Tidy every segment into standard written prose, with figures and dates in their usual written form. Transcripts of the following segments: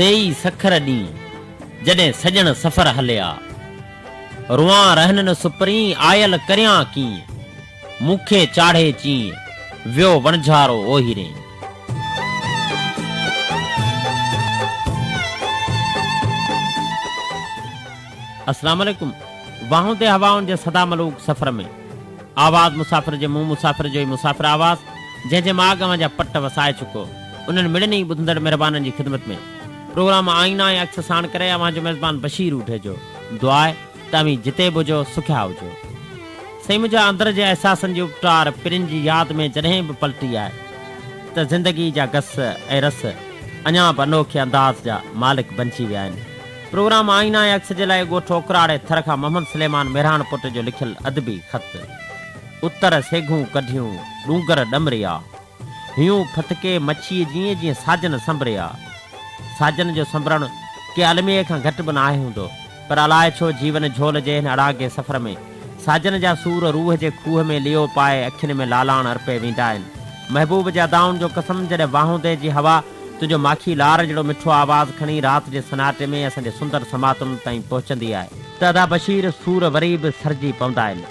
सेई सखर डी जडे सजन सफर हलिया रुआ रहन न सुपरी आयल करिया की मुखे चाढ़े ची व्यो वणझारो ओहिरे। अस्सलाम वालेकुम। वाहों ते हवाउन जे सदा मलूक सफर में आवाज मुसाफिर जे मुंह मुसाफिर जो मुसाफिर आवाज जंहिंजे माग जा पट वसाए चुको उन्हनि मिड़नी ॿुधंदड़ महिरबाननि जी ख़िदमत में प्रोग्राम आईना ऐं अक्स साण करे अवां जो मेज़बान बशीर उठे जो दुआ आहे त अवी जिते बि हुजो सुखिया हुजो। सही मुंहिंजा अंदर जे अहसासनि जी उपटार पिरिन जी यादि में जॾहिं बि पलटी आहे त ज़िंदगी जा गस ऐं रस अञा बि अनोखे अंदाज़ जा मालिक बणिजी विया आहिनि। प्रोग्राम आईना ऐं अक्स जे लाइ ॻोठ ओकराड़े थर खां मोहम्मद सुलेमान मेहरान पुट जो लिखियलु अदबी ख़त। उतर सेघूं कढियूं डूंगर डमरिया हियूं फतके मच्छीअ जीअं जीअं साजन संभरिया। साजन जो संभरण के अलमीअ खां घटि बि न आहे हूंदो, पर अलाए छो जीवन झोल जे हिन अड़ागे सफ़र में साजन जा सूर रूह जे खूह में लियो पाए अखियुनि में लालाण अर्पे वेंदा आहिनि। महबूब जा दाउन जो कसम जॾहिं वाहुंदे जी हवा तुंहिंजो माखी लार जहिड़ो मिठो आवाज़ खणी राति जे सनाटे में असांजे सुंदर समातुनि ताईं पहुचंदी आहे त अदा बशीर सूर वरी बि सरजी पवंदा आहिनि।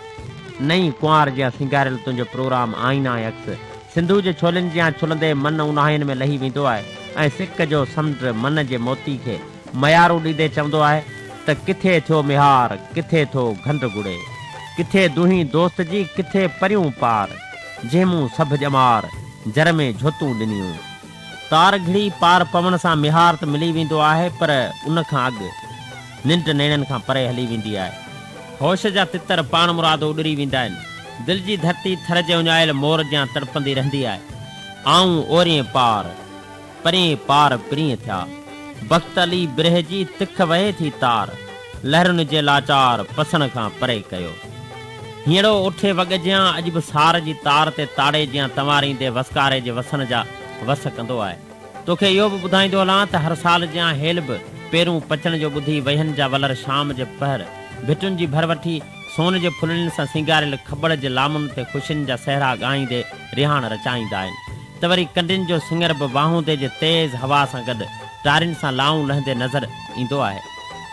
नई कुंवार जियां सिंगारियल तुंहिंजो प्रोग्राम आईना ऐं अक्स सिंधु जे छोलनि जियां छुलंदे मन उन्हाइनि में लही वेंदो आहे ऐं सिक जो समुंड मन जे मोती खे मयारो ॾींदे चवंदो आहे त किथे थियो मिहार किथे थो घंड गुड़े किथे दुही दोस्त जी किथे परियूं पार जंहिंमूं सभु ॼमार जर में झोतूं ॾिनियूं। तार घिड़ी पार पवण सां मिहार त मिली वेंदो आहे पर उन खां अॻु निंड नेणनि खां परे हली वेंदी आहे। होश जा तितर पाण मुराद उॾरी वेंदा आहिनि। दिलि जी धरती थर जे उञायल मोर जियां तड़पंदी रहंदी आहे। आऊं ओरिएं पार परें पार पिरीं थिया बख़्त अली बिरह जी तिख वहे थी तार लहरुनि जे लाचार पसण खां परे कयो। हींअरो उठे वॻ जियां अॼु बि सार जी तार ते ताड़े जियां तंवारींदे वसकारे जे वसन जा वस कंदो आहे। तोखे इहो बि ॿुधाईंदो हलां त हर साल जियां हेल बि पेरूं पचण जो ॿुधी वहनि जा वलर शाम जे पहर भिटुनि जी भर वठी सोन जे फुलनि सां सिंगारियल खबड़ जे लामुनि ते ख़ुशियुनि जा सहरा ॻाईंदे रिहाण रचाईंदा आहिनि त वरी कंडियुनि जो सिंगर बि वाहुंदे जे तेज़ हवा सां गॾु टारियुनि सां लाऊं लहंदे नज़र ईंदो आहे।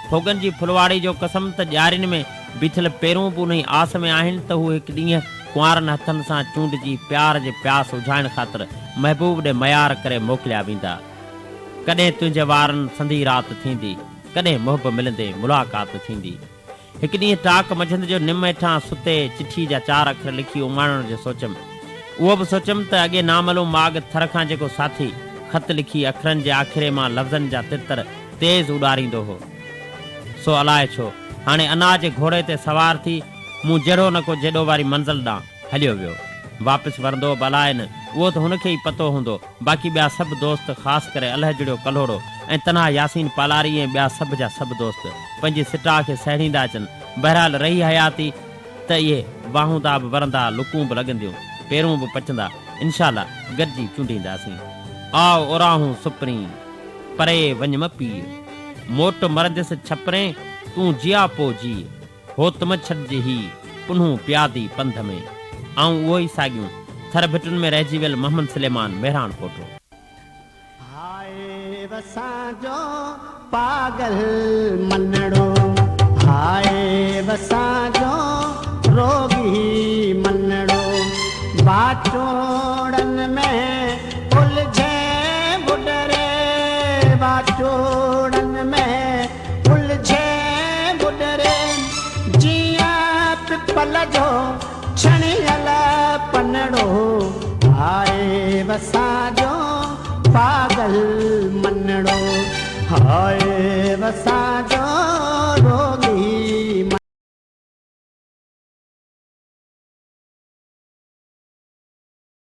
ठोगनि जी फुलवाड़ी जो कसम त ॾियारियुनि में बीठल पेरूं बि उन आस में आहिनि त हू हिकु ॾींहुं कुंवारनि हथनि सां चूंडिजी प्यार जे प्यास उझाइण ख़ातिर महबूब ॾे मयार करे मोकिलिया वेंदा। कॾहिं तुंहिंजे वारनि संधी राति थींदी कॾहिं मुहब मिलंदे मुलाक़ात थींदी। हिकु ॾींहुं टाक मंझंदि जो निम हेठां सुते चिठी जा 4 अखर लिखी उमाइण जो सोचियमि। उहो बि सोचियमि त अॻे नामलूम माग थर खां जेको साथी ख़त लिखी अखरनि जे आख़िरे मां लफ़्ज़नि जा तितर तेज़ उॾारींदो हो सो अलाए छो हाणे अनाज जे घोड़े ते सवार थी मूं जहिड़ो न को जेॾो वारी मंज़िल ॾांहुं हलियो वियो। वापसि वरंदो भलाए न उहो त हुनखे ई पतो हूंदो। बाक़ी ॿिया सभु दोस्त ख़ासि करे अल्ह जहिड़ो कल्होड़ो ऐं तन्हा यासीन पालारी ऐं ॿिया सभु जा सभु दोस्त पंहिंजी सिटा खे सहेड़ींदा अचनि। बहरहाल रही हयाती त इहे वाहूंदा बि वरंदा लुकूं बि लॻंदियूं पेरूं बि पचंदा इनशाला गॾिजी चूंडींदासीं। आओ ओराहूं सुपरी परे वञ म पीउ मोट मरंदसि छपरे तूं जिया पो जी होत म छॾिजे ही पुनूं प्यादी पंध में। ऐं उहो ई साॻियूं थर भिटुनि में रहिजी वियल मोहम्मद सुलेमान मेहरान पोटो। हाय वसांजो पागल मनड़ो हाय वसांजो रोगी मनड़ो बाटोड़न में उलझे बुडरे बाटोड़न में उलझे बुडरे जिया पिपल जो छणियल पनड़ो हाय वसांजो पागल मनड़ो हाय वसांजो